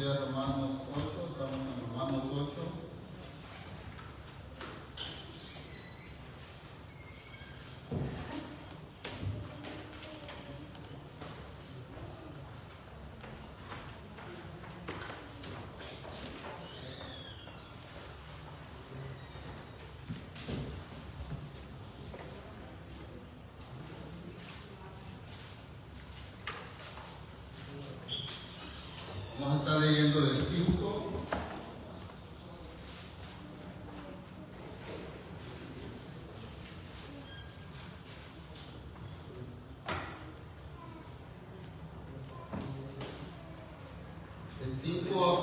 estudiar Romanos 8, estamos en Romanos 8. Vamos a estar leyendo del 5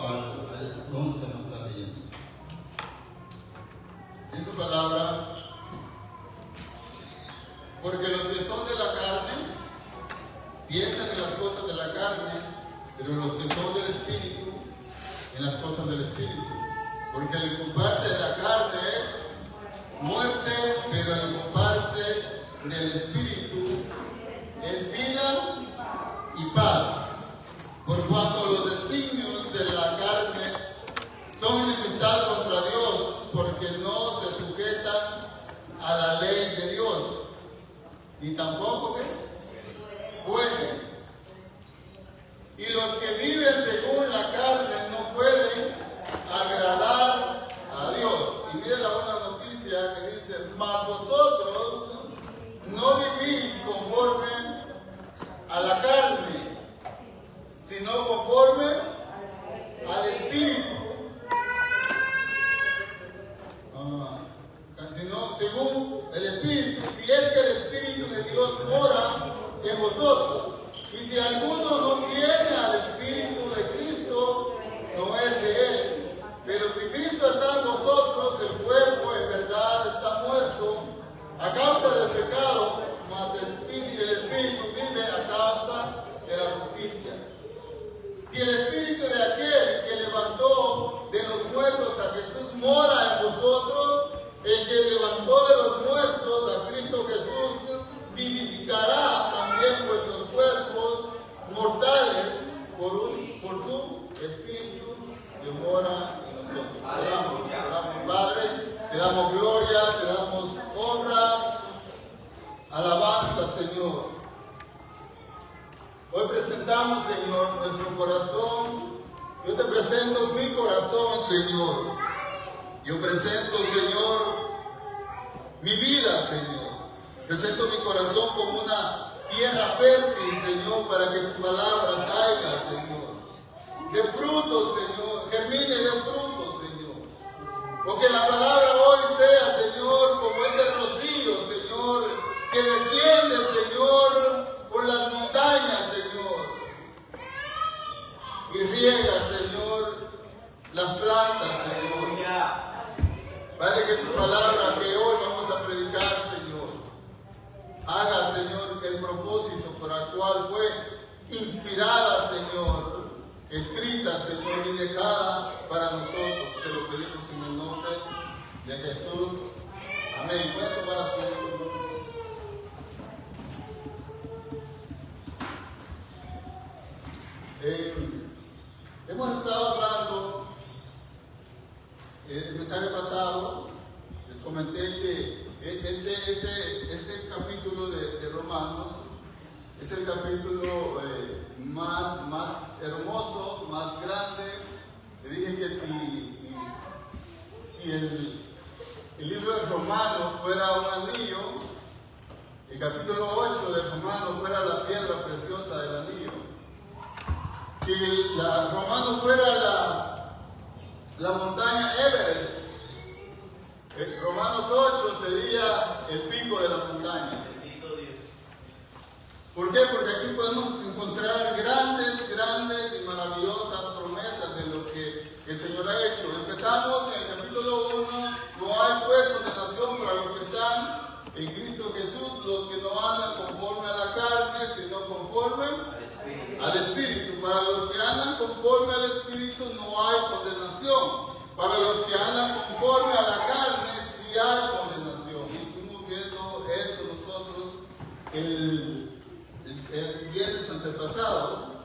al 11 vamos a estar leyendo. En su palabra, porque los que son de la carne piensan en las cosas de la carne, pero los que son del Espíritu, en las cosas del Espíritu. Porque el ocuparse de la carne es muerte, pero el ocuparse del Espíritu es vida y paz. Por cuanto los designios de la carne son enemistad contra Dios, porque no se sujetan a la ley de Dios, ni tampoco pueden. Y los que viven según la carne no pueden agradar a Dios. Y mire la buena noticia que dice: mas vosotros no vivís conforme a la carne, sino conforme al Espíritu. Sino según el Espíritu, si es que el Espíritu de Dios mora en vosotros. Y si alguno no tiene al Espíritu de Cristo, no es de él. Pero si Cristo está en vosotros, el cuerpo en verdad está muerto a causa del pecado, mas el Espíritu vive a causa de la justicia. Si el Espíritu de aquel que levantó de los muertos a Jesús mora en vosotros, el que levantó de los muertos a Cristo Jesús vivificará también vuestros cuerpos mortales por su Espíritu que mora en nosotros. Oramos, Padre, te damos gloria, te damos honra, alabanza, Señor. Hoy presentamos, Señor, nuestro corazón. Yo te presento mi corazón, Señor. Yo presento, Señor, mi vida, Señor. Presento mi corazón como una tierra fértil, Señor, para que tu palabra caiga, Señor. De frutos, Señor, germine de frutos, Señor. Porque la palabra hoy sea, Señor, como ese rocío, Señor, que desciende, Señor, por las montañas, Señor. Y riega, Señor, las plantas, Señor. Padre, que tu palabra que hoy vamos a predicar, Señor, haga, Señor, el propósito por el cual fue inspirada, Señor, escrita, Señor, y dejada para nosotros. Te lo pedimos en el nombre de Jesús. Amén. Pueden tomar asiento. Hemos estado hablando el mensaje pasado. Les comenté que este capítulo de Romanos es el capítulo más hermoso, más grande. Le dije que si el libro de Romanos fuera un anillo, el capítulo 8 de Romanos fuera la piedra preciosa del anillo. Si Romanos fuera la montaña Everest, Romanos 8 sería el pico de la montaña. ¿Por qué? Porque aquí podemos encontrar grandes y maravillosas promesas de lo que el Señor ha hecho. Empezamos en el capítulo 1, no hay pues condenación para los que están en Cristo Jesús, los que no andan conforme a la carne, sino conforme al Espíritu. Para los que andan conforme al Espíritu no hay condenación. Para los que andan conforme a la carne sí hay condenación. Y estuvimos viendo eso nosotros el viernes antepasado.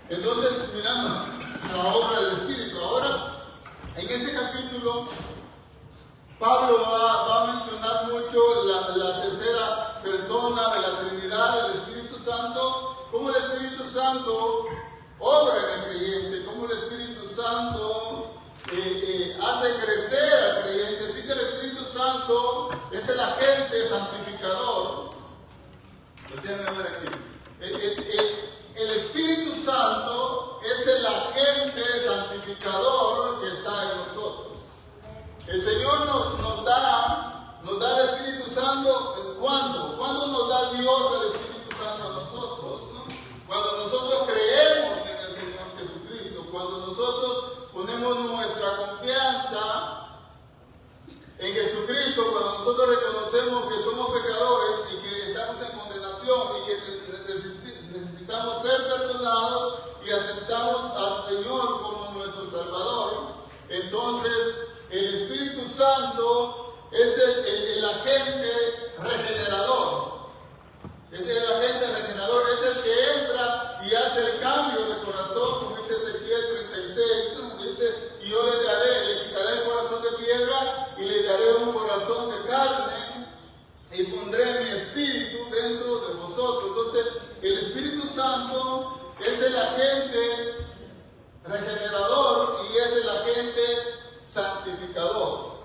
Entonces miramos capítulo, Pablo va a mencionar mucho la tercera persona de la Trinidad, el Espíritu Santo, cómo el Espíritu Santo obra en el creyente, cómo el Espíritu Santo hace crecer al creyente. Así que el Espíritu Santo es el agente santificador. Déjenme ver aquí. El Espíritu Santo es el agente santificador que está en nosotros. El Señor nos da el Espíritu Santo. ¿Cuándo? ¿Cuándo nos da Dios el Espíritu Santo a nosotros? Cuando nosotros creemos en el Señor Jesucristo, cuando nosotros ponemos nuestra confianza en Jesucristo, cuando nosotros reconocemos que somos pecadores y que estamos en condenación y que necesitamos ser perdonados y aceptamos al Señor como nuestro Salvador, entonces el Espíritu Santo es el agente regenerador. Es el agente regenerador, es el que entra y hace el cambio de corazón, como dice Ezequiel 36, dice, y yo le quitaré el corazón de piedra y le daré un corazón de carne y pondré mi espíritu dentro de vosotros. Entonces, el Espíritu Santo es el agente regenerador y es el agente santificador.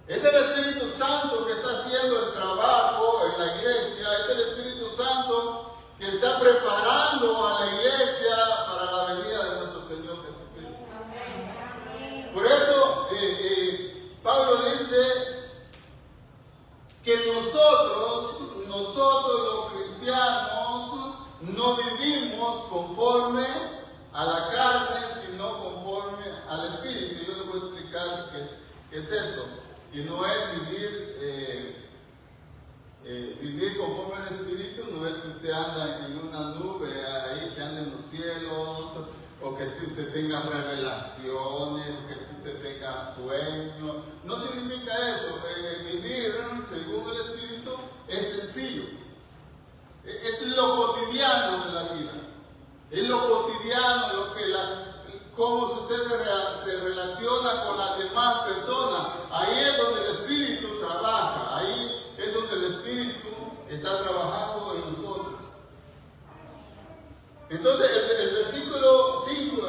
Es el Espíritu Santo que está haciendo el trabajo en la iglesia, es el Espíritu Santo que está preparando a la iglesia para la venida de nuestro Señor Jesucristo. Por eso Pablo dice que nosotros los cristianos no vivimos conforme a la carne, sino conforme al Espíritu. Yo les voy a explicar qué es eso. Y no es vivir conforme al Espíritu, no es que usted anda en una nube ahí, que anda en los cielos, o que usted tenga revelaciones, o que usted tenga sueños. No significa eso. Vivir según el Espíritu es sencillo. Es lo cotidiano de la vida. Es lo cotidiano, cómo usted se relaciona con las demás personas. Ahí es donde el Espíritu trabaja. Ahí es donde el Espíritu está trabajando en nosotros. Entonces el versículo 5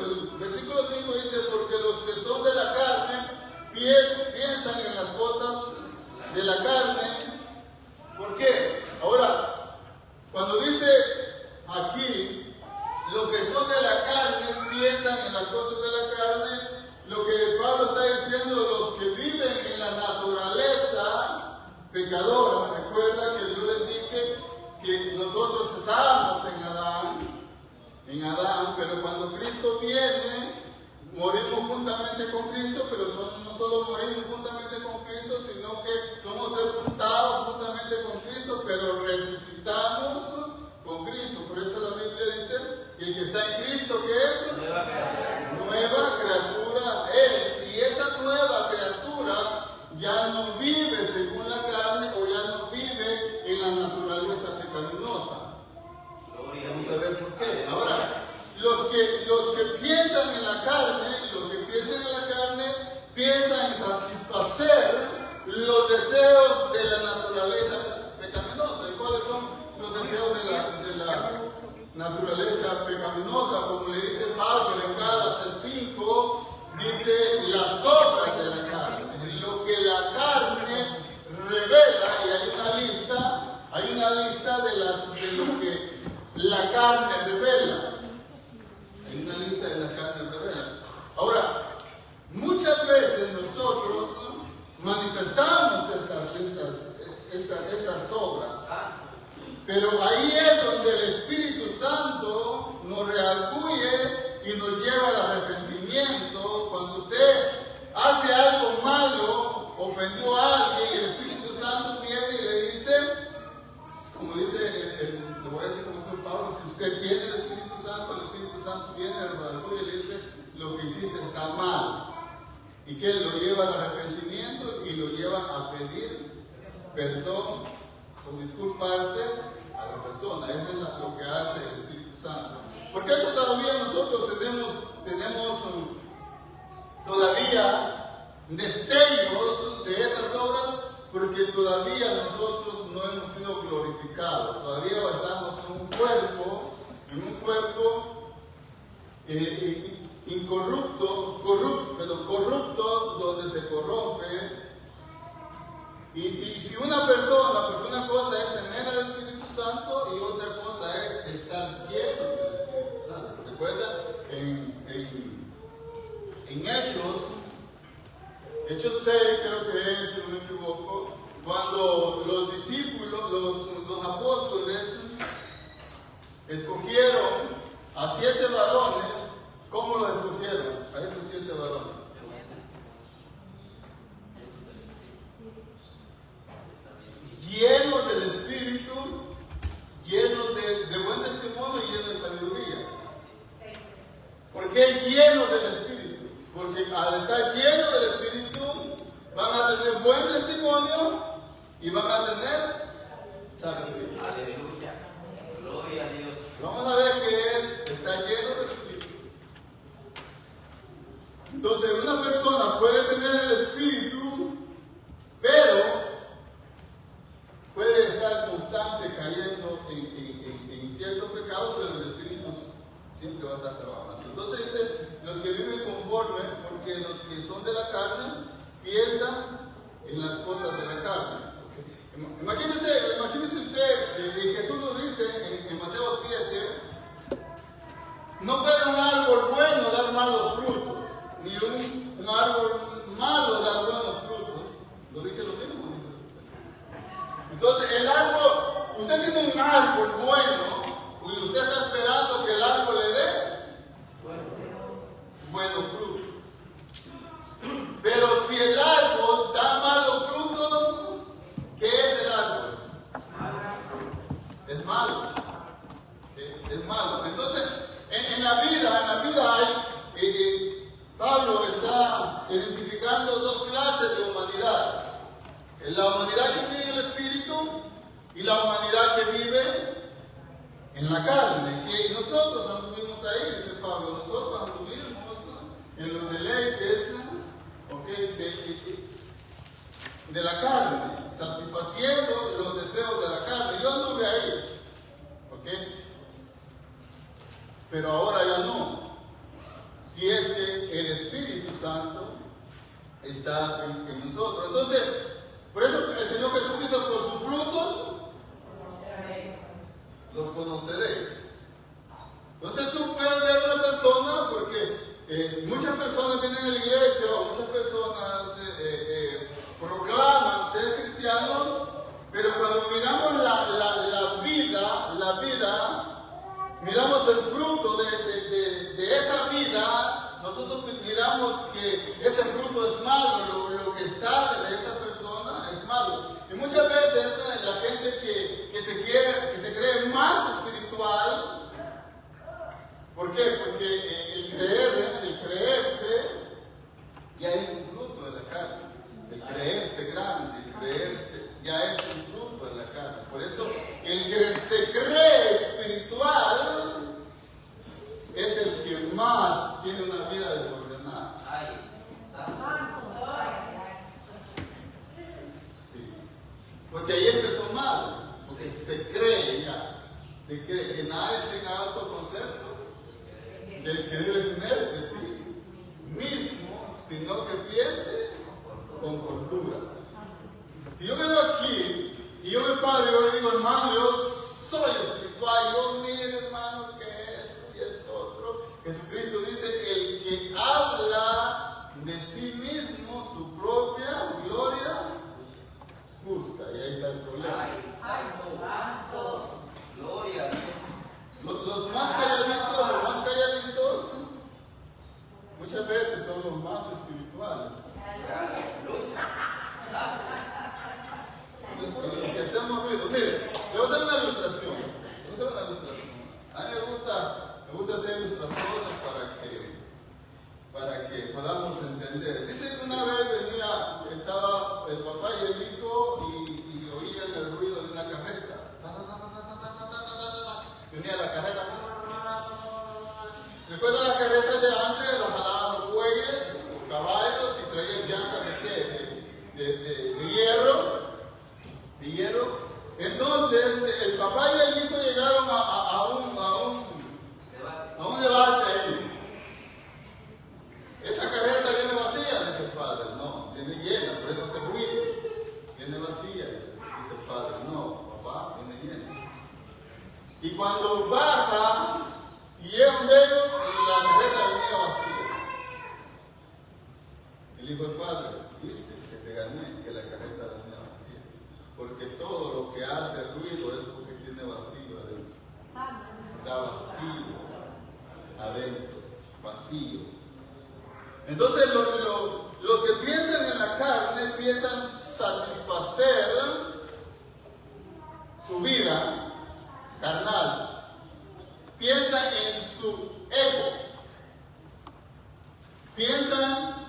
dice, porque los que son de la carne piensan en las cosas de la carne. ¿Por qué? Ahora, cuando dice aquí, los que son de la carne piensan en las cosas de la carne, lo que Pablo está diciendo, los que viven en la naturaleza pecadora. Recuerda que yo les dije que nosotros estábamos en Adán, pero cuando Cristo viene, morimos juntamente con Cristo, pero no solo morimos juntamente con Cristo, sino que somos sepultados juntamente con Cristo, pero resucitamos con Cristo. Por eso la Biblia dice, y el que está en Cristo, ¿qué es? Nueva criatura es. Y esa nueva criatura ya no vive según la carne, o ya no vive en la naturaleza pecaminosa. Vamos a ver por qué. Ahora, los que piensan en la carne, piensan en satisfacer los deseos de la naturaleza pecaminosa. ¿Y cuáles son los deseos de la naturaleza pecaminosa? Como le dice Pablo en Gálatas 5, dice las obras de la carne. Lo que la carne revela, y hay una lista de lo que la carne revela. Hay una lista de la carne revela. Ahora, muchas veces nosotros manifestamos esas obras, pero ahí es donde el Espíritu Santo nos redarguye y nos lleva al arrepentimiento. Cuando usted hace algo malo, ofendió a alguien, y el Espíritu Santo viene y le dice, como dice, le voy a decir como dice Pablo, si usted tiene el Espíritu Santo viene al redarguye y le dice, lo que hiciste está mal. Y que lo lleva al arrepentimiento y lo lleva a pedir perdón o disculparse a la persona. Eso es lo que hace el Espíritu Santo. ¿Por qué todavía nosotros tenemos todavía destellos de esas obras, porque todavía nosotros no hemos sido glorificados. Todavía estamos en un cuerpo corrupto, donde se corrompe. Y si una persona, porque una cosa es tener al Espíritu Santo y otra cosa es estar lleno del Espíritu Santo. Recuerda en Hechos 6, creo que es, si no me equivoco, cuando los discípulos, los apóstoles, escogieron a 7 varones. ¿Cómo los escogieron a esos 7 varones? Llenos del Espíritu, llenos de buen testimonio y llenos de sabiduría. ¿Por qué llenos del Espíritu? Porque al estar llenos del Espíritu van a tener buen testimonio y van a tener sabiduría. Aleluya. Gloria a Dios. Vamos a ver qué es estar lleno del Espíritu. Entonces, una persona puede tener el Espíritu, pero puede estar constante cayendo en ciertos pecados, pero el Espíritu siempre va a estar trabajando. Entonces dice, los que viven conforme, porque los que son de la carne piensan en las cosas de la carne. Imagínese usted, y Jesús nos dice en Mateo 7, no puede un árbol bueno dar malos frutos, ni un árbol malo dar buenos frutos. Lo dije lo mismo. Entonces el árbol, usted tiene un árbol bueno y usted está esperando que el árbol le dé buenos frutos. Pero si el árbol da malos frutos, ¿qué es el árbol? Es malo. Es malo. Entonces, en la vida hay, Pablo está identificando 2 clases de humanidad. La humanidad que vive en el Espíritu y la humanidad que vive en la carne. Que nosotros anduvimos ahí, dice Pablo, nosotros anduvimos en los deleites, de la carne, satisfaciendo los deseos de la carne. Yo anduve ahí, pero ahora ya no. Si es que el Espíritu Santo está en nosotros. Entonces, por eso el Señor Jesús dice, por sus frutos los conoceréis. Entonces tú puedes ver una persona, porque muchas personas vienen a la iglesia, o muchas personas proclaman ser cristianos, pero cuando miramos la vida, miramos el fruto de esa vida, nosotros miramos que ese fruto es malo, lo que sale de esa persona es malo. Y muchas veces la gente que se cree más espiritual, ¿por qué? Porque el creerse ya es un fruto de la carne. El creerse grande, el creerse ya es un fruto de la carne. Por eso el que se cree espiritual es el que más tiene una vida desordenada. Sí. Porque ahí empezó mal, porque se cree ya. Se cree que nadie tenga autoconcepto del que debe tener de sí mismo, sino que piense con cordura. Si yo vengo aquí y yo me paro y yo digo, hermano, yo soy espiritual, yo mire, hermano, que esto y esto otro. Jesucristo dice que el que habla de sí mismo su propia gloria busca, y ahí está el problema. Gloria a Dios. Los más calladitos, muchas veces son los más espirituales. Los que hacemos ruido. Mire, le voy a hacer una ilustración. A mí me gusta hacer ilustraciones para que podamos entender. Dice que una vez estaba el papá y el hijo y oían el ruido de una carreta. Venía la carreta. ¿Recuerdan las carretas de antes? Los jalaban los bueyes. caballos y traían llantas de qué? De hierro. De hierro. Entonces el papá y el hijo llegaron a un debate ahí. Esa carreta viene vacía, dice el padre. No, viene llena, por eso hace ruido. Viene vacía, dice el padre. No, papá, viene llena. Y cuando baja y llega un de ellos, la carreta venía vacía. Y le dijo el padre, viste que te gané, que la carreta venía vacía. Porque todo lo que hace ruido es porque tiene vacío adentro. Está vacío adentro, vacío. Entonces lo que piensan en la carne piensan satisfacer su vida carnal. Piensan en su ego. Piensan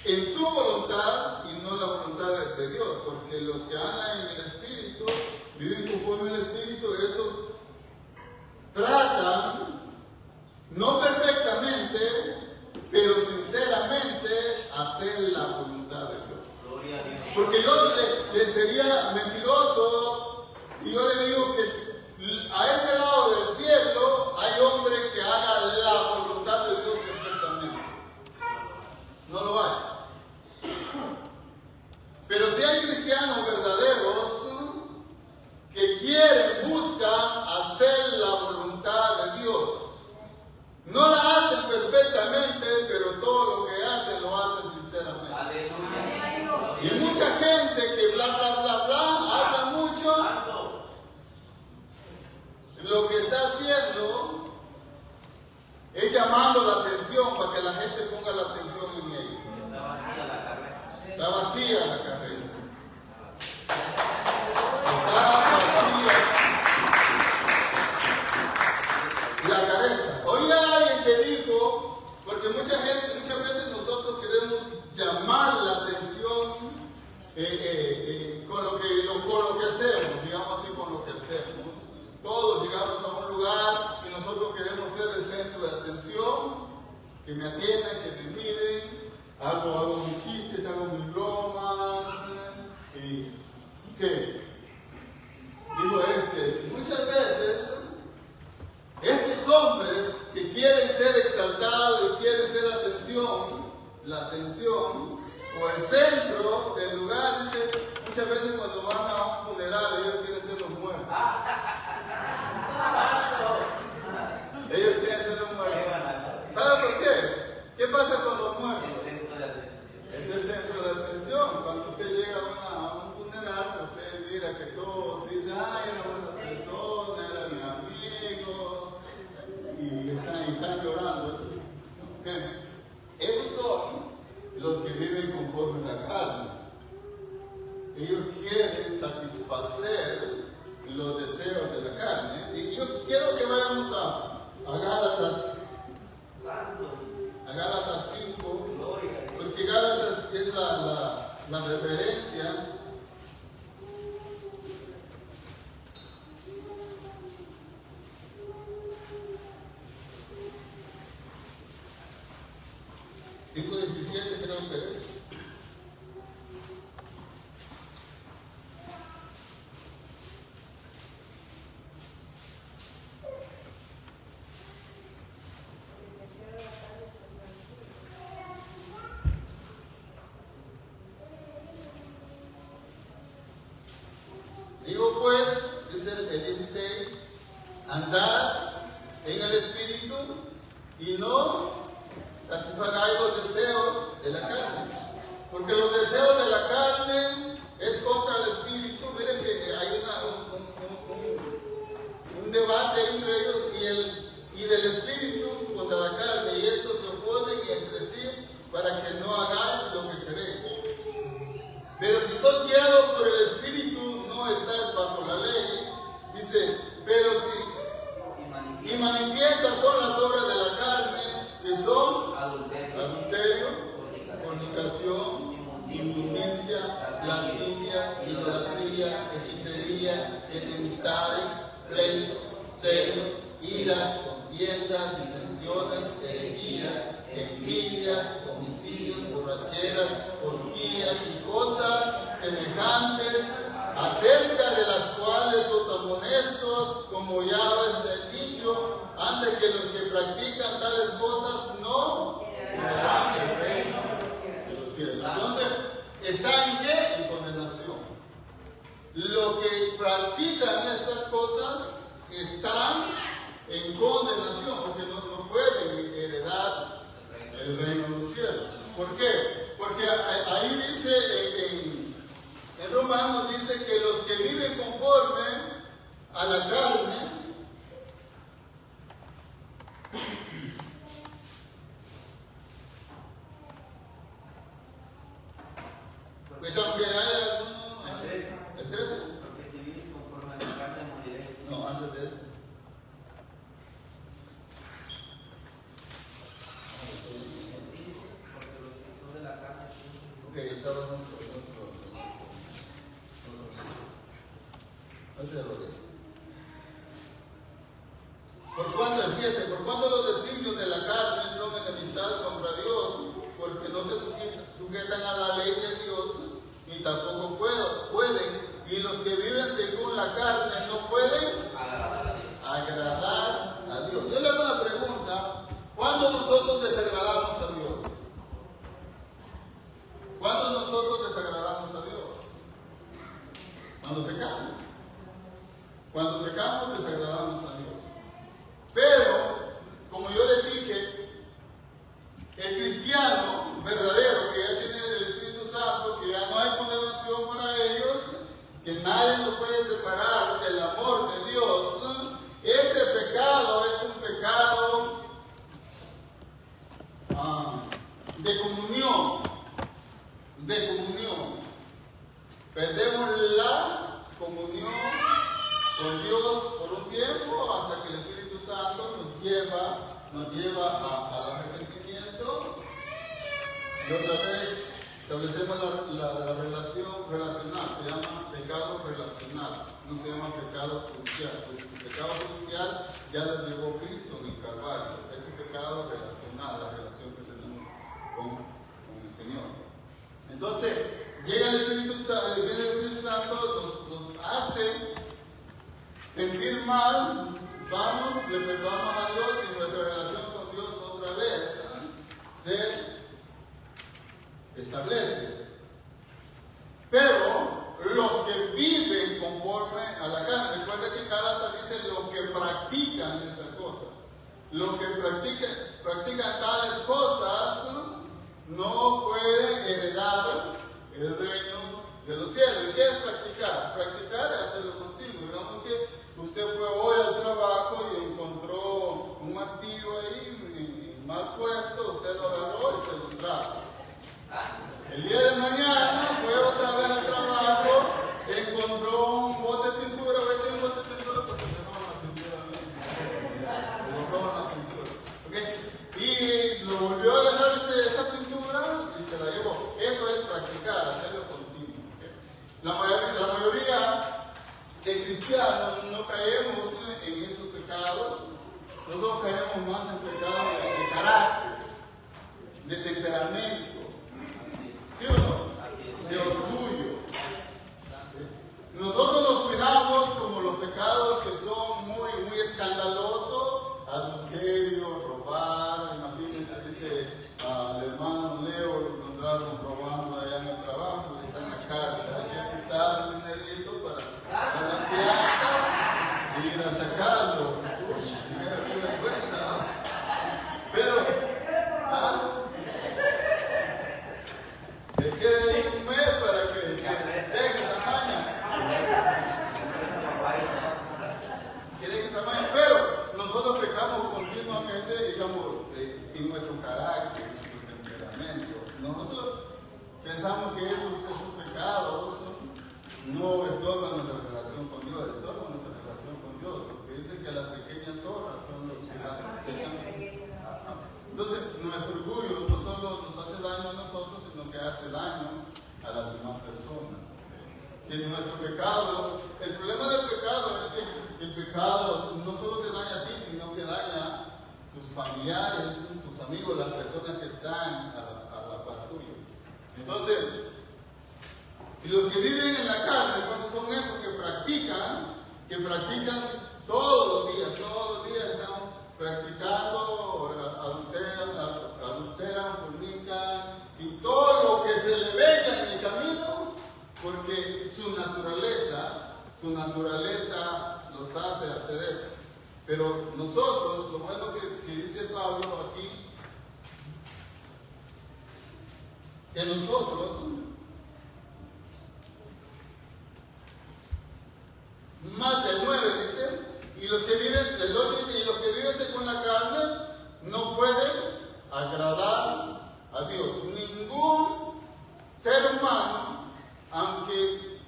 en su voluntad y no la voluntad de Dios, porque los que andan en el Espíritu, viven conforme al Espíritu, esos tratan, no perfectamente, pero sinceramente, hacer la voluntad de Dios. Porque yo le sería mentiroso si yo le digo que a ese lado del cielo hay hombre que haga la voluntad de Dios perfectamente. No lo hay. Pero si hay cristianos verdaderos que quieren, buscan hacer la voluntad de Dios. No la hacen perfectamente, pero todo lo que hacen lo hacen sinceramente. Aleluya. Y mucha gente que bla, bla, bla, bla, habla mucho, lo que está haciendo es llamando la atención para que la gente ponga la atención en ellos. Está vacía la carrera. Está vacía la carrera. Está vacía la carreta. Oí a alguien que dijo, porque muchas veces nosotros queremos llamar la atención con lo que hacemos, digamos así, con lo que hacemos. Todos llegamos a un lugar y nosotros queremos ser el centro de atención, que me atiendan, que me miren, hago mis chistes, hago mis bromas, y ¿qué? Digo muchas veces estos hombres que quieren ser exaltados y quieren ser la atención, o el centro del lugar, dice, muchas veces cuando van a un funeral ellos quieren ser los muertos. Ellos quieren ser los muertos. ¿Sabe por qué? ¿Qué pasa con los muertos? El centro de atención. Es el centro de atención. Cuando usted llega a un funeral, usted mira que todos dicen, ay, era buena persona, era mi amigo, y están llorando. ¿Okay? Esos son los que viven conforme a la carne. Ellos quieren satisfacer los deseos de la carne. Y yo quiero que vayamos a Gálatas. A Gálatas 5. Porque Gálatas es la referencia. Dijo 17, creo que es. Digo pues, dice el 16, andad en el Espíritu y no satisfagáis los deseos de la carne. Porque los deseos de la carne es contra el Espíritu. Miren que hay un debate entre ellos y del Espíritu contra la carne. Y estos se oponen entre sí para que no hagáis lo que queréis. Pero si sois guiados por el Espíritu, no estáis bajo la ley. Dice, pero si y manifiestas son las obras de la carne, que son adulterio, fornicación, inmundicia, lascivia, idolatría, hechicería, enemistades, pleito, celo, iras, contiendas, tales cosas no heredarán el reino de los cielos. Entonces, ¿está en qué? En condenación. Los que practican estas cosas están en condenación, porque no pueden heredar el reino de los cielos. ¿Por qué? Porque ahí dice, en Romanos dice que los que viven conforme a la carne, pues aunque haya alguno, el 13, Porque si vives conforme a la carne, moriréis. no, antes de eso. Porque los que son de la carne Ok, estaba nuestro por cuanto el 7, por cuanto los designios de la carne son enemistad contra Dios, porque no se sujetan a la ley de Dios, ni tampoco pueden, y los que viven según la carne no pueden agradar a Dios. Yo le hago una pregunta: ¿cuándo nosotros desagradamos a Dios? ¿Cuándo nosotros desagradamos a Dios? Cuando pecamos. Cuando pecamos desagradamos a Dios. Pero, como yo les dije, el cristiano verdadero que ya tiene el Espíritu Santo, que ya no hay condenación para ellos, que nadie lo puede separar del amor de Dios, ese pecado es un pecado de comunión. De comunión. Perdemos la comunión con Dios por un tiempo hasta que el Espíritu Santo nos lleva al arrepentimiento, y otra vez establecemos la relación relacional. Se llama pecado relacional, no se llama pecado judicial, porque el pecado judicial ya lo llevó Cristo en el Calvario. Este pecado relacional, la relación que tenemos con el Señor. Entonces, llega el Espíritu Santo, nos hace sentir mal, vamos, le perdonamos a Dios y nuestra relación con Dios otra vez se establece. Pero los que viven conforme a la carne, recuerda que en Gálatas dice los que practican estas cosas. Los que practican tales cosas no pueden heredar el reino de los cielos. ¿Y qué es practicar? Practicar es hacerlo continuo. Digamos que usted fue hoy al trabajo y encontró un martillo ahí mal puesto, usted lo agarró y se lo trajo. El día de mañana fue otra vez al trabajo, encontró un bote de pintura, a veces un bote de pintura porque le roban la pintura. Le roban la pintura. ¿Okay? Y lo volvió a agarrar esa pintura y se la llevó. Eso es practicar, hacerlo continuo. ¿Okay? La mayoría de cristianos no caemos en esos pecados. Nosotros caemos más en pecados de carácter, de temperamento, ¿sí o no? De orgullo. Nosotros nos cuidamos como los pecados que son muy escandalosos: adulterio, robar. Imagínense, dice al hermano Leo, lo encontraron robando allá en el trabajo, está en la cárcel. Hay que ajustar el dinerito para la fianza y ir a sacarlo. Qué vergüenza. Pero, que quede un mes para que deje esa maña. Que deje esa maña. Pero nosotros pecamos continuamente, digamos, en nuestro carácter, en nuestro temperamento. Nosotros pensamos que esos pecados no estorban nuestra relación con Dios, estorban nuestra relación con Dios, porque dice que las pequeñas zorras son los que pecan. Entonces, nuestro orgullo no solo nos hace daño a nosotros, sino que hace daño a las demás personas. Que nuestro pecado, el problema del pecado es que el pecado no solo te daña a ti, sino que daña a tus familiares, tus amigos, las personas que están a la par tuya. Entonces, y los que viven en la carne, entonces son esos que practican todos los días están practicando de nosotros, más del 9 dice, y los que viven, el 8 dice, y los que viven según la carne no pueden agradar a Dios. Ningún ser humano, aunque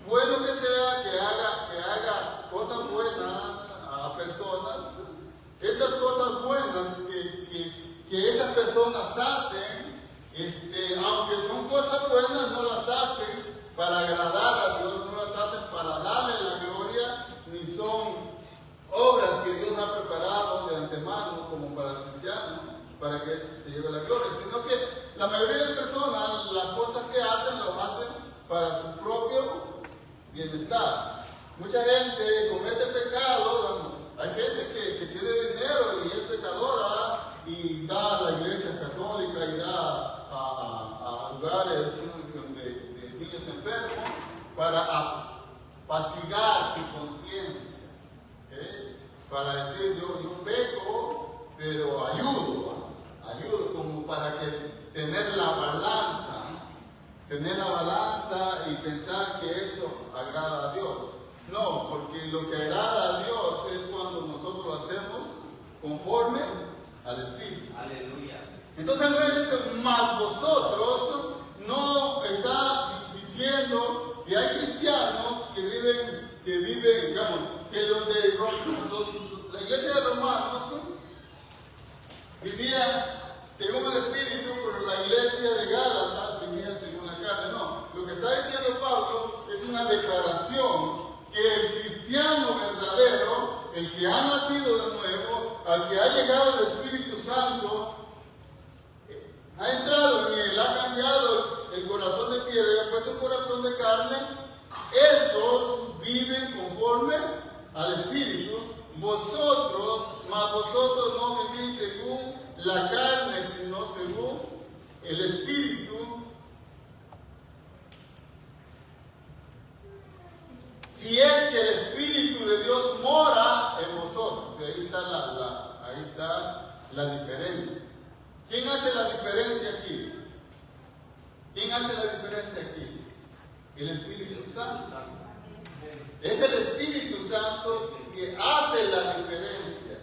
bueno que sea que haga cosas buenas a personas, esas cosas buenas que esas personas hacen, aunque son cosas buenas, no las hacen para agradar a Dios, no las hacen para darle la gloria, ni son obras que Dios ha preparado de antemano como para el cristiano, para que se lleve la gloria, sino que la mayoría de personas, las cosas que hacen, lo hacen para su propio bienestar. Mucha gente comete pecado, hay gente que tiene dinero y es pecadora y da a la iglesia católica y da a lugares de niños enfermos para apaciguar su conciencia, ¿okay? Para decir yo peco, pero ayudo como para que tener la balanza y pensar que eso agrada a Dios. No, porque lo que agrada a Dios es cuando nosotros lo hacemos conforme al Espíritu. Aleluya. Entonces no dice, más vosotros, no está diciendo que hay cristianos que viven, digamos, que la iglesia de Romanos vivía según el Espíritu, pero la iglesia de Gálatas vivía según la carne. No, lo que está diciendo Pablo es una declaración que el cristiano verdadero, el que ha nacido de nuevo, al que ha llegado el Espíritu Santo, ha entrado en él, ha cambiado el corazón de piedra y ha puesto un corazón de carne, esos viven conforme al Espíritu. Mas vosotros no vivís según la carne, sino según el Espíritu. Si es que el Espíritu de Dios mora en vosotros. Y ahí está la diferencia. ¿Quién hace la diferencia aquí? ¿Quién hace la diferencia aquí? El Espíritu Santo. Es el Espíritu Santo que hace la diferencia.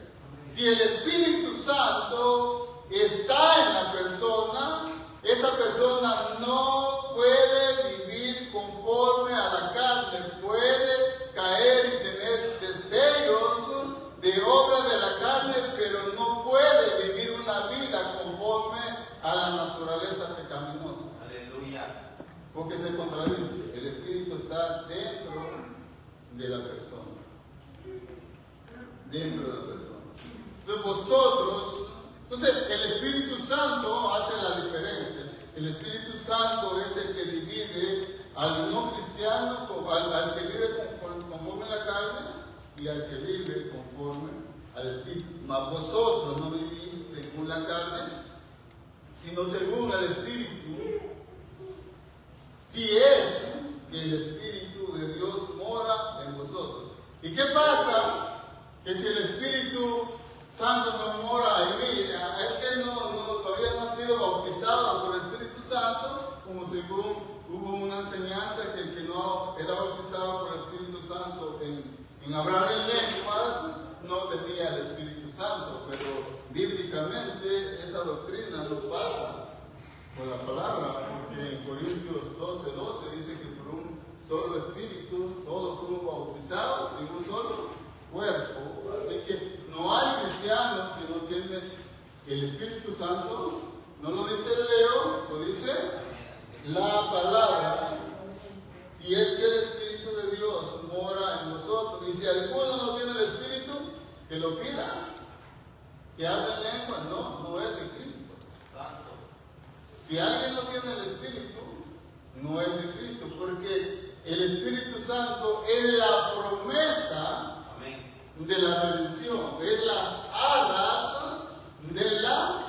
Si el Espíritu Santo está en la persona, esa persona no puede vivir conforme a la carne, puede caer y tener destellos de obra de la carne, pero no puede vivir una vida conforme a la naturaleza pecaminosa. Aleluya. Porque se contradice, el Espíritu está dentro de la persona. Dentro de la persona. Entonces el Espíritu Santo hace la diferencia. El Espíritu Santo es el que divide al no cristiano, al que vive conforme a la carne y al que vive conforme al Espíritu. Mas vosotros no vivís según la carne, sino según el Espíritu. Si es que el Espíritu de Dios mora en vosotros. ¿Y qué pasa? Que si el Espíritu Santo no mora en mí, es que todavía no ha sido bautizado por el Espíritu Santo, como según hubo una enseñanza que el que no era bautizado por el Espíritu Santo en hablar en lenguas no tenía el Espíritu Santo, pero bíblicamente esa doctrina no pasa por la palabra, porque en Corintios 12:12 dice que por un solo Espíritu todos fuimos bautizados en un solo cuerpo. Así que no hay cristianos que no tienen el Espíritu Santo. No lo dice Leo, lo dice la palabra. Y es que el Espíritu de Dios mora en nosotros. Y si alguno no tiene el Espíritu, que lo pida, que hable en lengua. No es de Cristo. Si alguien no tiene el Espíritu, no es de Cristo, porque el Espíritu Santo es la promesa de la redención, es las arras de la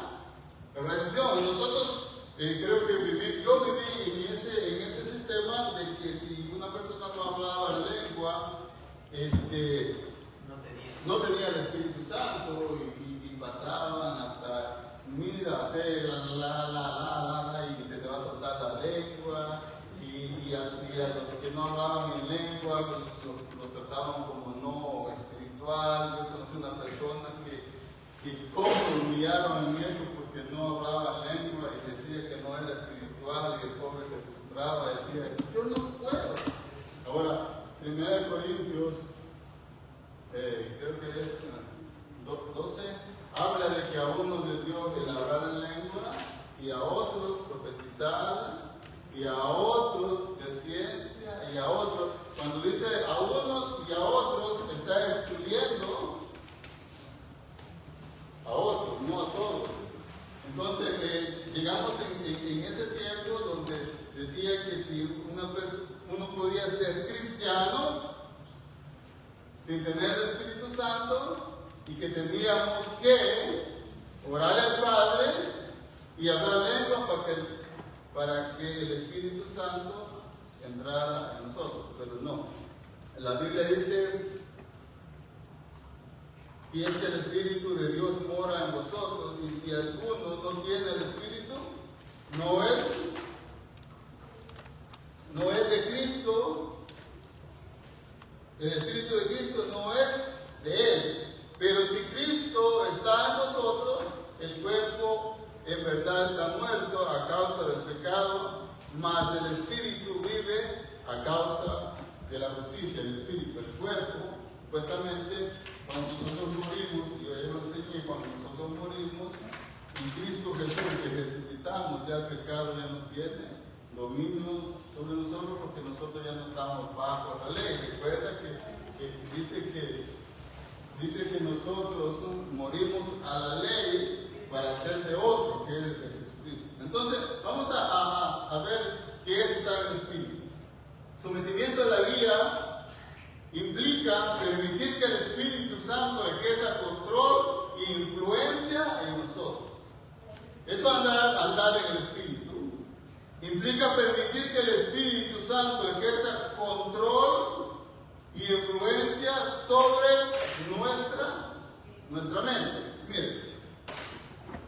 redención. Y nosotros creo que yo viví en ese sistema de que si una persona no hablaba en lengua, no tenía el Espíritu Santo y pasaban hasta, mira, hacer la y se te va a soltar a los que no hablaban en lengua los trataban como no espiritual. Yo conocí una persona que cómo lo humillaron en eso porque no hablaba en lengua y decía que no era espiritual, y el pobre se frustraba, decía, yo no puedo. Ahora, 1 Corintios, creo que es 12, habla de que a unos les dio el hablar en lengua y a otros profetizar y a otros de ciencia y a otros. Cuando dice a unos y a otros, está excluyendo a otros, no a todos. Entonces, llegamos en ese tiempo donde decía que si uno podía ser cristiano sin tener el Espíritu Santo y que teníamos que orarle al Padre y hablar lengua para que el Espíritu Santo entrara en nosotros. Pero no, la Biblia dice, y es que el Espíritu de Dios mora en vosotros, y si alguno no tiene el Espíritu, no es de Cristo. El Espíritu de Cristo no es de Él. Pero si Cristo está en vosotros, el cuerpo en verdad está muerto a causa del pecado, mas el Espíritu vive a causa de la justicia. El Espíritu, el cuerpo, supuestamente, cuando nosotros morimos, y yo lo enseñé, cuando nosotros morimos, en Cristo Jesús, que resucitamos, ya el pecado ya no tiene dominio sobre nosotros, porque nosotros ya no estamos bajo la ley. Recuerda que dice que nosotros morimos a la ley para ser de otro, que es de Jesucristo. Entonces, vamos a ver qué es estar en el Espíritu. Sometimiento a la guía implica permitir que el Espíritu Santo ejerza control e influencia en nosotros. Eso andar en el Espíritu. Implica permitir que el Espíritu Santo ejerza control y influencia sobre nuestra mente. Miren,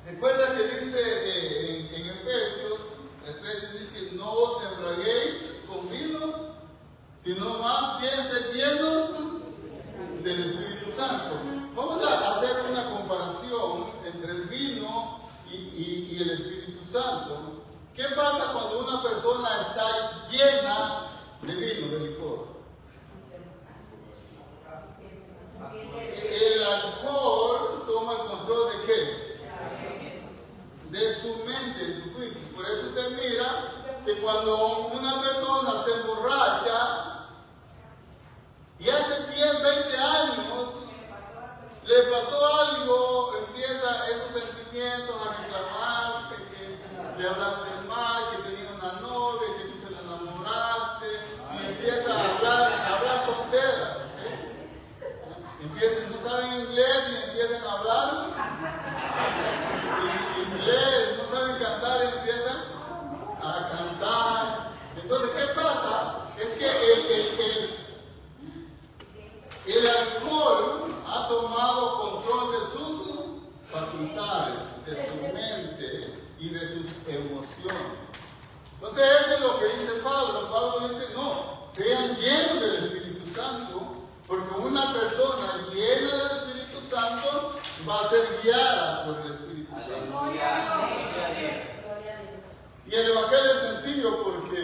recuerda que dice en Efesios dice que no os embriaguéis con vino, sino más bien sed llenos del Espíritu Santo. Vamos a hacer una comparación entre el vino y el Espíritu Santo. ¿Qué pasa cuando una persona está llena de vino, de licor? El alcohol toma el control ¿de qué? De su mente, de su juicio. Por eso usted mira que cuando una persona se emborracha y hace 10, 20 años le pasó algo, empieza esos sentimientos a reclamar que le hablaste mal, que tenía una novia, que tú se la enamoraste, y empieza a hablar tonteras. Empiezan, no saben inglés y empiezan a hablar inglés, no saben cantar y empiezan a cantar. Entonces, ¿qué pasa? Es que el alcohol ha tomado control de sus facultades, de su mente y de sus emociones. Entonces, eso es lo que dice Pablo. Pablo dice, no, sean llenos del Espíritu Santo, porque una persona llena del Espíritu Santo va a ser guiada por el Espíritu Santo. Y el Evangelio es sencillo porque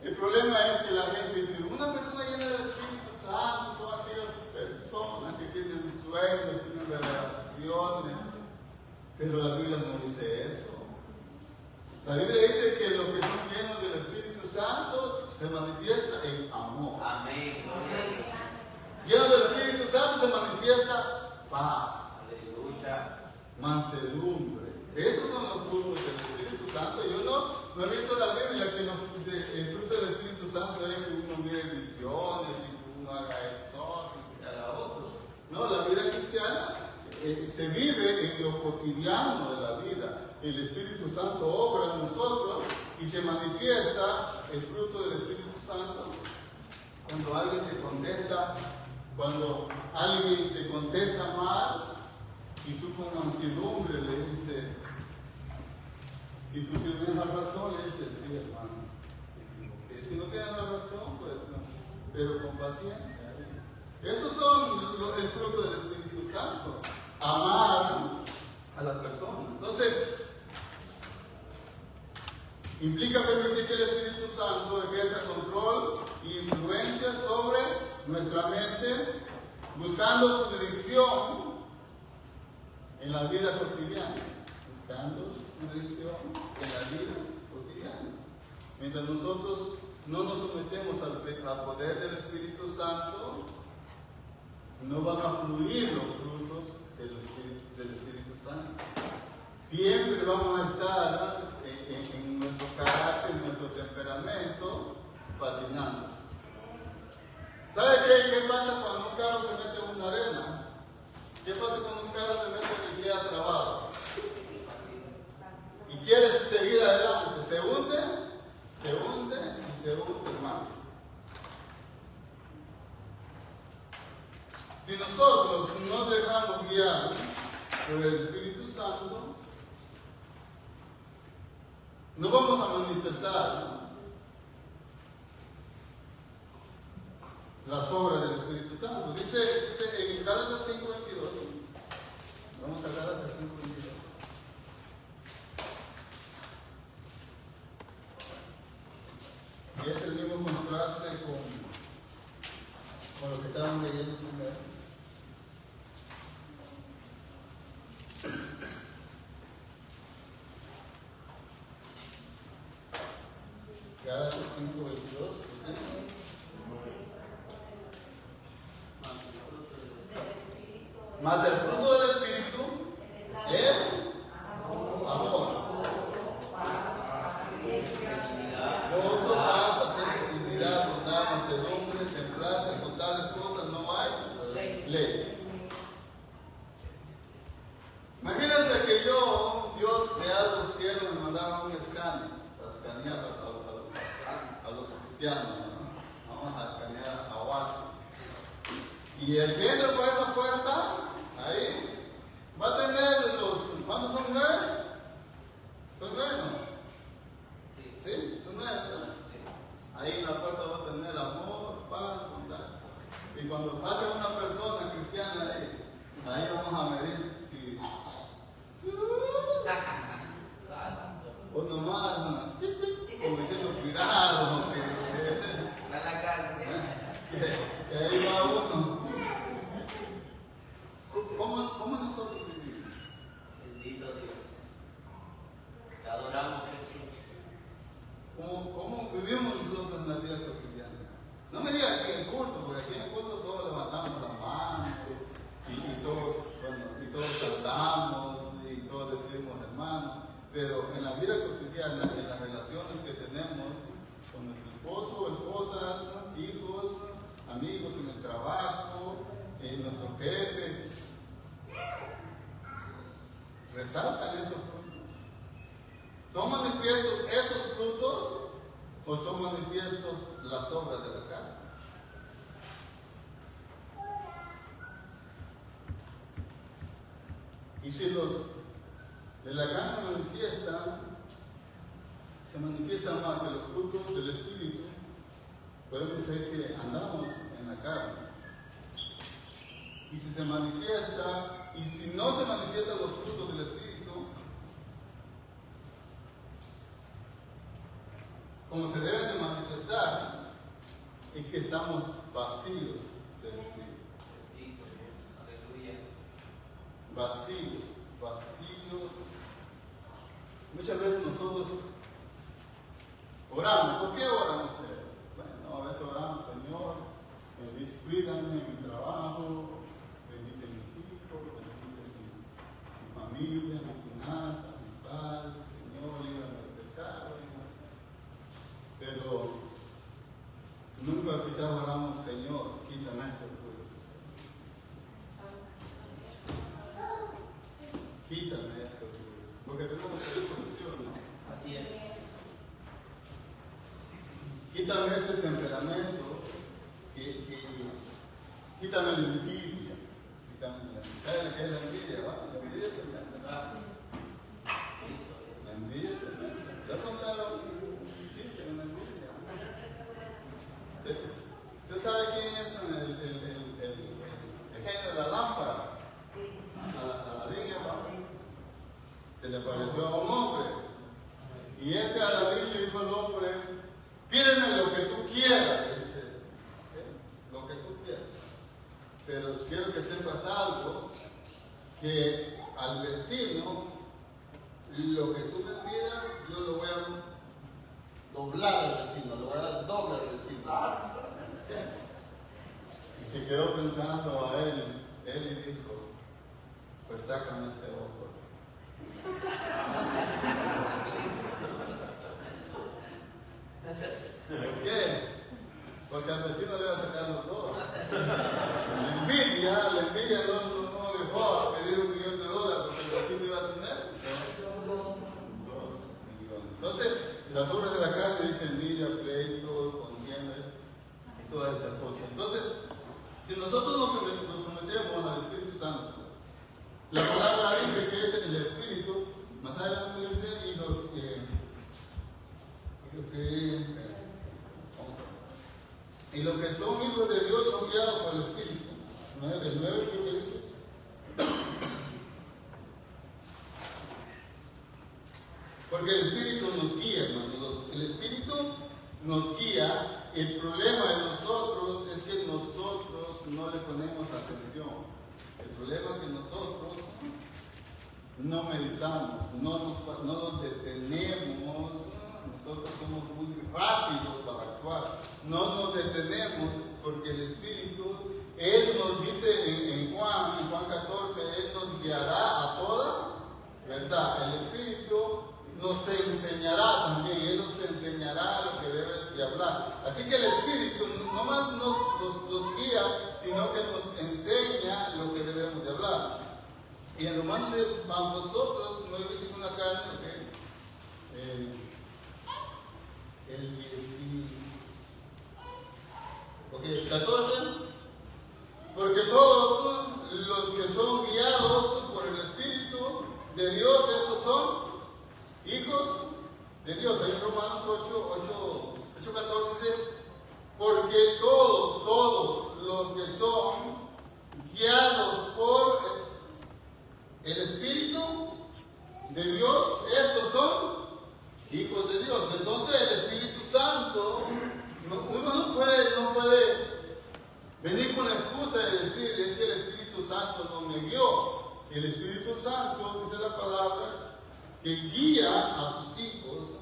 el problema es que la gente dice, una persona llena del Espíritu Santo son aquellas personas que tienen sueños, tienen revelaciones, pero la Biblia no dice eso. La Biblia dice que los que son llenos del Espíritu Santo se manifiesta en amor. Amén. Lleno del Espíritu Santo se manifiesta paz, Aleluya. mansedumbre. Esos son los frutos del Espíritu Santo. Yo no he visto en la Biblia que el fruto del Espíritu Santo es que uno mire visiones y que uno haga esto y que haga otro. No, la vida cristiana se vive en lo cotidiano de la vida. El Espíritu Santo obra en nosotros y se manifiesta el fruto del Espíritu Santo cuando alguien te contesta. Cuando alguien te contesta mal y tú con mansedumbre le dices, si tú tienes la razón, le dices, sí, hermano, me Y si no tienes la razón, pues no. Pero con paciencia. Esos son el fruto del Espíritu Santo. Amar a la persona. Entonces, implica permitir que el Espíritu Santo ejerza control e influencia sobre nuestra mente, buscando su dirección en la vida cotidiana. Buscando su dirección en la vida cotidiana. Mientras nosotros no nos sometemos al poder del Espíritu Santo, no van a fluir los frutos del Espíritu Santo. Siempre vamos a estar en nuestro carácter, en nuestro temperamento, patinando. ¿Sabe qué pasa cuando un carro se mete en una arena? ¿Qué pasa cuando un carro se mete y queda trabado? Y quiere seguir adelante, se hunde y se hunde más. Si nosotros nos dejamos guiar por el Espíritu Santo, no vamos a manifestar las obras del Espíritu Santo. Dice en Gálatas 5:22. Vamos a Gálatas 5:22. Y es el mismo contraste con lo que estábamos leyendo primero. Gálatas 5:22. Mas el fruto del Espíritu es amor, gozo, paz, paciencia, benignidad, bondad, mansedumbre, templanza. Con tales cosas no hay ley. Imagínense que Dios de algo cielo me mandaba un escáner para escanear a los cristianos, ¿no? Vamos a escanear a Oasis. Y el que entra por esa puerta, ahí, va a tener ¿cuántos son? 9? ¿Son 9 no? ¿Sí? ¿Son 9? ¿verdad? Ahí en la puerta va a tener amor, paz, bondad. Y cuando pase una persona cristiana ahí vamos a medir si uno más, como diciendo cuidado, que ese, que ahí va uno. ¿Cómo nosotros vivimos? Bendito Dios. Te adoramos, Jesús. ¿Cómo vivimos nosotros en la vida cotidiana? No me diga aquí en el culto, porque aquí en el culto todos levantamos las manos y todos cantamos y todos decimos hermano. Pero en la vida cotidiana, en las relaciones que tenemos con nuestro esposo, esposas, hijos, amigos en el trabajo, nuestro jefe, resaltan esos frutos. ¿Son manifiestos esos frutos o son manifiestos las obras de la carne? Y si los de la carne se manifiestan más que los frutos del Espíritu, podemos decir que andamos en la carne. Y si se manifiesta, y si no se manifiestan los frutos del Espíritu, como se deben de manifestar, es que estamos vacíos del Espíritu. Aleluya. Vacíos. Muchas veces nosotros oramos. ¿Por qué oran ustedes? Bueno, a veces oramos, Señor, cuídame en mi trabajo, bendice mis hijos, bendice mi familia, mi finanza, mi padre, Señor, líbrame del pecado. Pero nunca quizás oramos, Señor, quítame este orgullo. Quítame este orgullo. Porque tenemos que dar solución, ¿no? Así es. Quítame este temperamento, quítame la envidia. ¿Sabes qué es la envidia? La envidia es tremenda. La envidia es tremenda. ¿Te contaron un chiste de la envidia? ofreció a un hombre. Y este Aladín le dijo al hombre, pídeme lo que tú quieras, dice, lo que tú quieras. Pero quiero que sepas algo, que al vecino, lo que tú me pidas, yo lo voy a doblar al vecino, lo voy a dar doble al vecino. Y se quedó pensando a él y dijo, pues sácame este ojo. ¿Por qué? Porque al vecino le va a sacar los dos. La envidia no dejó a pedir $1 millón porque el vecino iba a tener 2 millones. Entonces, las obras de la carne dicen envidia, pleito, contienda y todas estas cosas. Entonces, si nosotros nos sometemos al Espíritu Santo, la palabra dice que es el Espíritu, más adelante dice, y lo que son hijos de Dios son guiados por el Espíritu. El 9 creo que dice. Porque el Espíritu nos guía, hermanos. El Espíritu nos guía. El problema de nosotros es que nosotros no le ponemos atención. El problema es que nosotros no meditamos, no nos detenemos. Nosotros somos muy rápidos para actuar. No nos detenemos porque el Espíritu, Él nos dice en Juan 14, Él nos guiará a toda verdad. El Espíritu nos enseñará también, Él nos enseñará lo que debe de hablar. Así que el Espíritu no más nos guía, sino que nos enseña lo que debemos de hablar. Y en Romanos a vosotros no dice con la carne que el 14, porque todos los que son guiados por el Espíritu de Dios, estos son hijos de Dios. Ahí en Romanos 8:14 dice, porque todos los que son guiados por el Espíritu de Dios, estos son hijos de Dios. Entonces el Espíritu Santo, uno no puede venir con la excusa de decir, es que el Espíritu Santo no me guió. El Espíritu Santo, dice la palabra, que guía a sus hijos,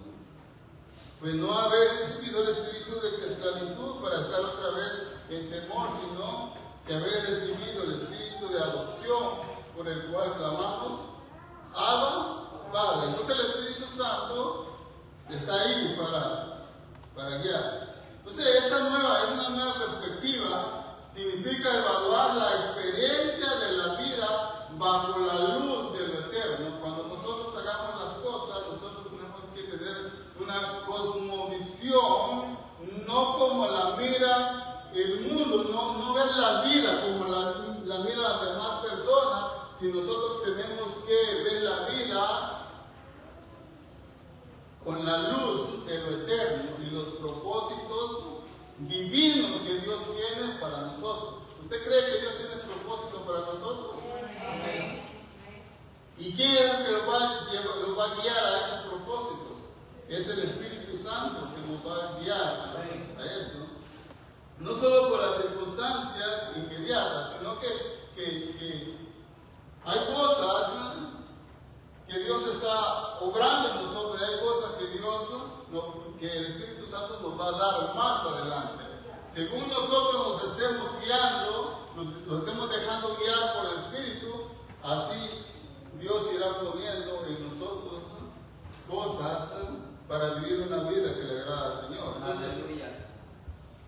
pues no haber recibido el espíritu de esclavitud para estar otra vez en temor, sino que haber recibido el espíritu de adopción, por el cual clamamos, Abba, Padre. Entonces el Espíritu Santo está ahí para guiar. Entonces esta es una nueva perspectiva, significa evaluar la experiencia de la vida bajo la luz de lo eterno. Cuando nosotros hagamos las cosas, nosotros tenemos que tener una cosmovisión, no como la mira el mundo, no ver la vida como la mira las demás personas, sino nosotros tenemos que ver la vida con la luz de lo eterno y los propósitos divinos que Dios tiene para nosotros. ¿Usted cree que Dios tiene propósitos para nosotros? Amén. ¿Y quién es el que los va a guiar a esos propósitos? Es el Espíritu Santo que nos va a guiar a eso. No solo por las circunstancias inmediatas, sino que hay cosas que Dios está obrando en nosotros, hay cosas que el Espíritu Santo nos va a dar más adelante. Según nosotros nos estemos guiando, nos estemos dejando guiar por el Espíritu, así Dios irá poniendo en nosotros cosas para vivir una vida que le agrada al Señor. Entonces,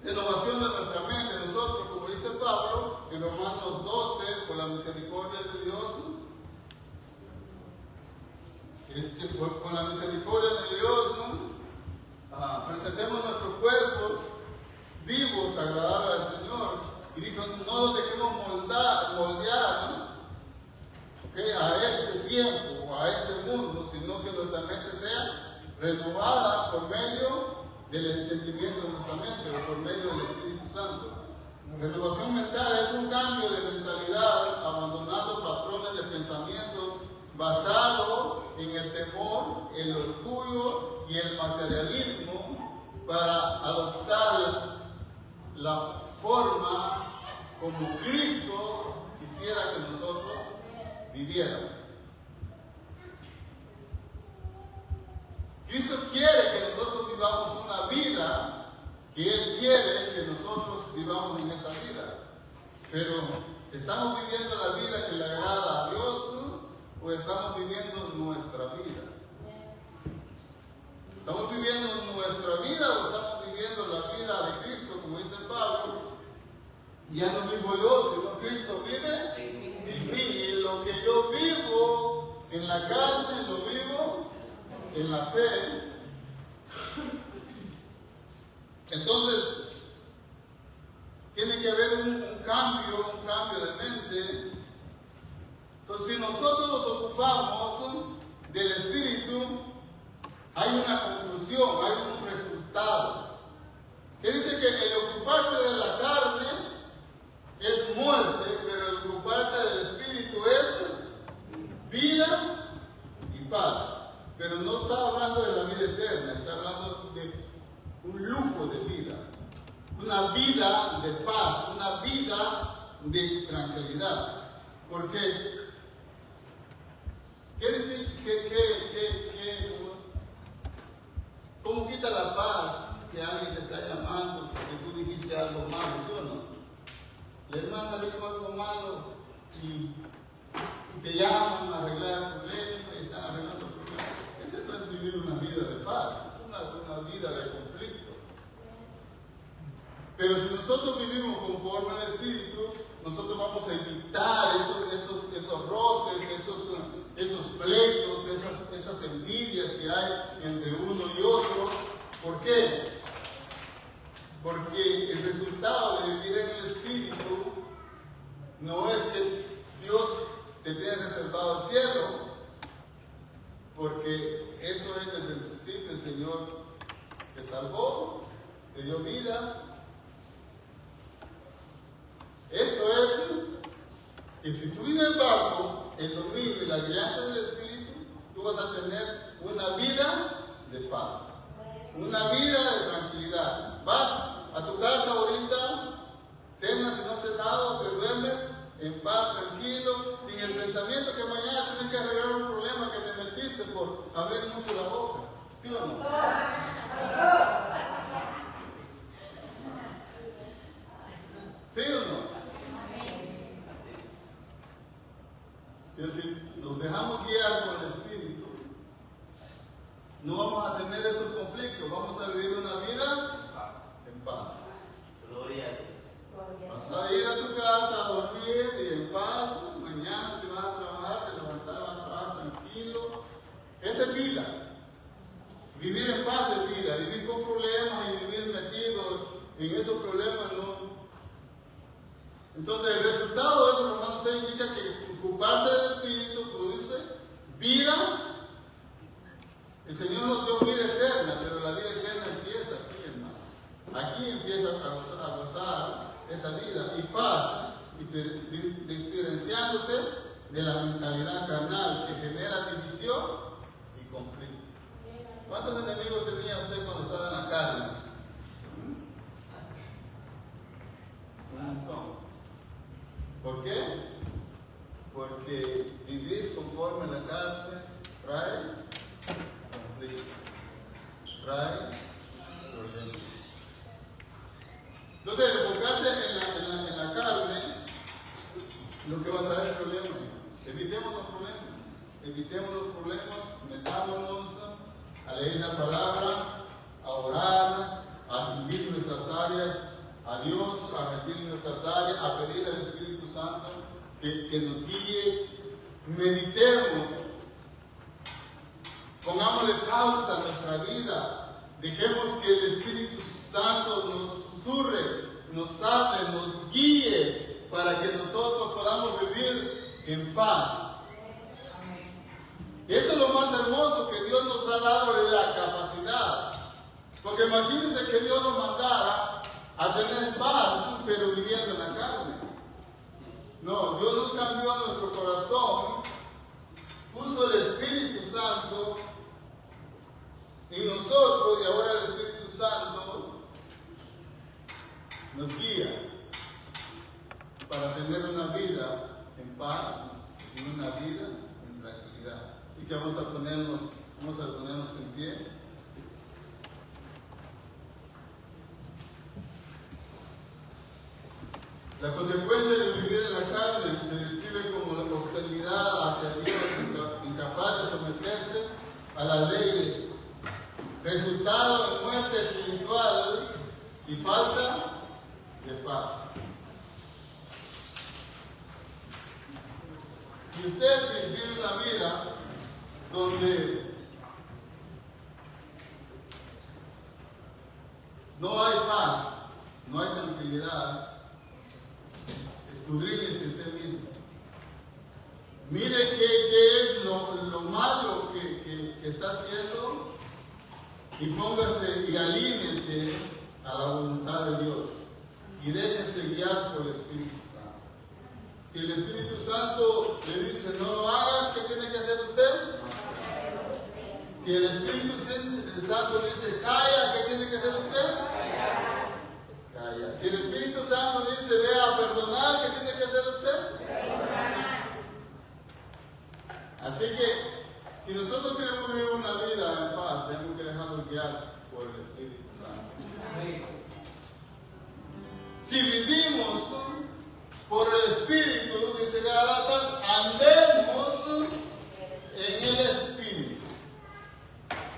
renovación de nuestra mente, nosotros, como dice Pablo en Romanos 12, por la misericordia de Dios, con la misericordia de Dios, presentemos nuestro cuerpo vivos, agradables al Señor. Y dijo, no nos dejemos moldear a este tiempo, a este mundo, sino que nuestra mente sea renovada por medio del entendimiento de nuestra mente, o por medio del Espíritu Santo. Renovación mental es un cambio de mentalidad, abandonando patrones de pensamiento basado en el temor, el orgullo y el materialismo para adoptar la forma como Cristo quisiera que nosotros viviéramos. Cristo quiere que nosotros vivamos una vida que Él quiere que nosotros vivamos en esa vida. Pero, ¿estamos viviendo la vida que le agrada a Dios o estamos viviendo nuestra vida? ¿Estamos viviendo nuestra vida o estamos viviendo la vida de Cristo? Como dice Pablo, ya no vivo yo, sino Cristo vive en mí. Y lo que yo vivo en la carne, lo vivo en la fe. Entonces, tiene que haber un cambio de mente. Entonces, si nosotros nos ocupamos del Espíritu, hay una conclusión, hay un resultado. Que dice que el ocuparse de la carne es muerte, pero el ocuparse del Espíritu es vida y paz. Pero no está hablando de la vida eterna, está hablando de un lujo de vida. Una vida de paz, una vida de tranquilidad. Porque qué difícil, ¿cómo quita la paz que alguien te está llamando porque tú dijiste algo malo, ¿sí o no? La hermana dijo algo malo y te llaman a arreglar problemas y están arreglando problemas. Ese no es vivir una vida de paz, es una vida de conflicto. Pero si nosotros vivimos conforme al Espíritu, nosotros vamos a evitar esos roces, esos pleitos, esas envidias que hay entre uno y otro. ¿Por qué? Porque el resultado de vivir en el Espíritu no es que Dios te tenga reservado el cielo, porque eso es desde el principio. El Señor te salvó, te dio vida. Esto es que si tú vives bajo el dominio y la guianza del Espíritu, tú vas a tener una vida de paz, una vida de tranquilidad. Vas a tu casa ahorita, cenas y no has cenado, te duermes en paz, tranquilo, sin el pensamiento que mañana tienes que arreglar un problema que te metiste por abrir mucho la boca. ¿Sí o no? ¿Sí o no? Pero si nos dejamos guiar por el Espíritu, no vamos a tener esos conflictos, vamos a vivir una vida en paz. Gloria a Dios. Vas a ir a tu casa a dormir y en paz. Mañana si vas a trabajar, te levantas, vas a trabajar tranquilo. Esa es vida. Vivir en paz es vida. Vivir con problemas y vivir metido en esos problemas no. Entonces el resultado de eso, Romanos 6, indica que ocuparse del Espíritu produce vida. El Señor nos dio vida eterna, pero la vida eterna empieza aquí, hermano. Aquí empieza a gozar esa vida y paz, diferenciándose de la mentalidad carnal que genera división y conflicto. ¿Cuántos enemigos tenía usted cuando estaba en la carne? Un montón. ¿Por qué? Porque vivir conforme a la carne trae conflicto, trae problemas. Entonces, enfocarse en la carne, lo que va a traer problemas. Evitemos los problemas, metámonos a leer la palabra, a orar, a rendir nuestras áreas a Dios, a rendir nuestras áreas, a pedir al Espíritu Santo que nos guíe. Meditemos, pongámosle pausa a nuestra vida, dejemos que el Espíritu Santo nos susurre, nos hable, nos guíe para que nosotros podamos vivir en paz. Y eso es lo más hermoso, que Dios nos ha dado la capacidad. Porque imagínense que Dios nos mandara a tener paz, pero viviendo en la carne. No, Dios nos cambió nuestro corazón puso el Espíritu Santo en nosotros y ahora el Espíritu Santo nos guía para tener una vida en paz y una vida en tranquilidad. Así que vamos a ponernos en pie. La consecuencia de vivir en la carne se describe como la hostilidad hacia Dios, incapaz de someterse a la ley, resultado de muerte espiritual y falta de paz. Y usted vive una vida donde no hay paz, no hay tranquilidad, escudriñese usted mismo. Mire qué es lo malo que está haciendo y póngase y alíñese a la voluntad de Dios y déjese guiar por el Espíritu Santo. Si el Espíritu Santo le dice no lo hagas, ¿qué tiene que hacer usted? Si el Espíritu Santo dice calla, ¿qué tiene que hacer usted? Calla. Si el Espíritu Santo dice ve a perdonar, ¿qué tiene que hacer usted? Así que si nosotros queremos vivir una vida en paz, tenemos que dejarnos guiar por el Espíritu Santo. Si vivimos por el Espíritu, dice Gálatas, andemos en el Espíritu.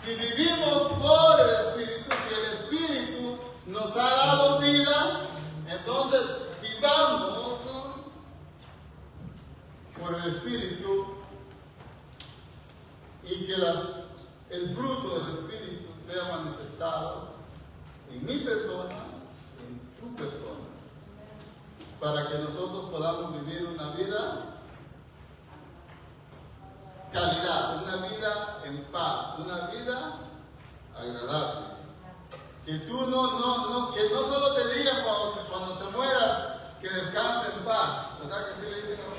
Si vivimos por el Espíritu, si el Espíritu nos ha dado vida, entonces vivamos por el Espíritu y que el fruto del Espíritu sea manifestado en mi persona, en tu persona, para que nosotros podamos vivir una vida calidad, una vida en paz, una vida agradable. Que tú que no solo te digan cuando te mueras que descanse en paz, ¿verdad? Que así le dicen a uno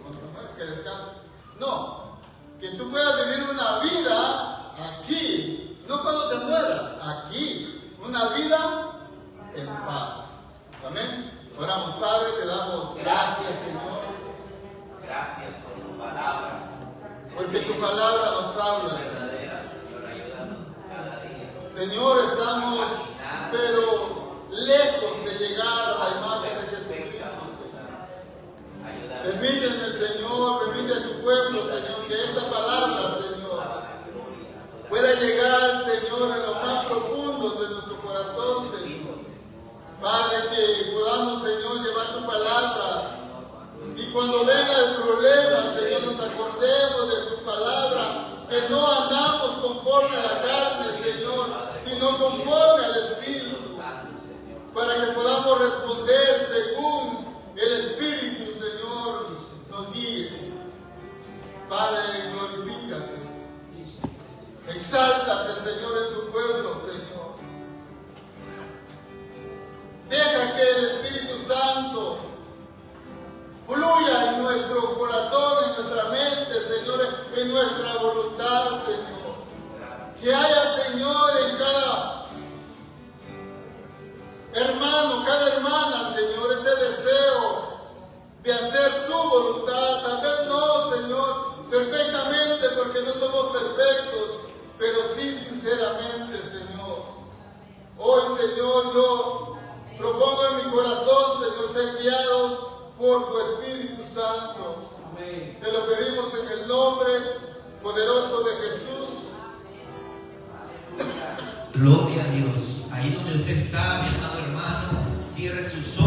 cuando se muere, que descanse. No, que tú puedas vivir una vida aquí, no cuando te mueras, aquí, una vida en paz. Amén. Oramos, Padre, te damos gracias, Señor. Gracias por tu palabra. Porque tu palabra nos habla, Verdadera, Señor, ayúdanos cada día. Señor, estamos, pero lejos de llegar a la imagen de Jesucristo, Señor. Ayúdanos. Permíteme, Señor, permite a tu pueblo, Señor, que esta palabra, Señor, pueda llegar, Señor, en lo más profundo de nuestro corazón, Señor. Padre, que podamos, Señor, llevar tu palabra. Y cuando venga el problema, Señor, nos acordemos de tu palabra, que no andamos conforme a la carne, Señor, sino conforme al Espíritu, para que podamos responder según el Espíritu, Señor, nos guíes. Padre, glorifícate. Exáltate, Señor, en tu pueblo, Señor. Deja que el Espíritu Santo fluya en nuestro corazón, en nuestra mente, Señor, en nuestra voluntad, Señor. Que haya, Señor, en cada hermano, cada hermana, Señor, ese deseo de hacer tu voluntad. Tal vez no, Señor, perfectamente, porque no somos perfectos, pero sí sinceramente, Señor. Hoy, Señor, yo propongo en mi corazón, Señor, ser guiado por tu Espíritu Santo. Amén. Te lo pedimos en el nombre poderoso de Jesús. Gloria a Dios. Ahí donde usted está, mi amado hermano, cierre sus ojos.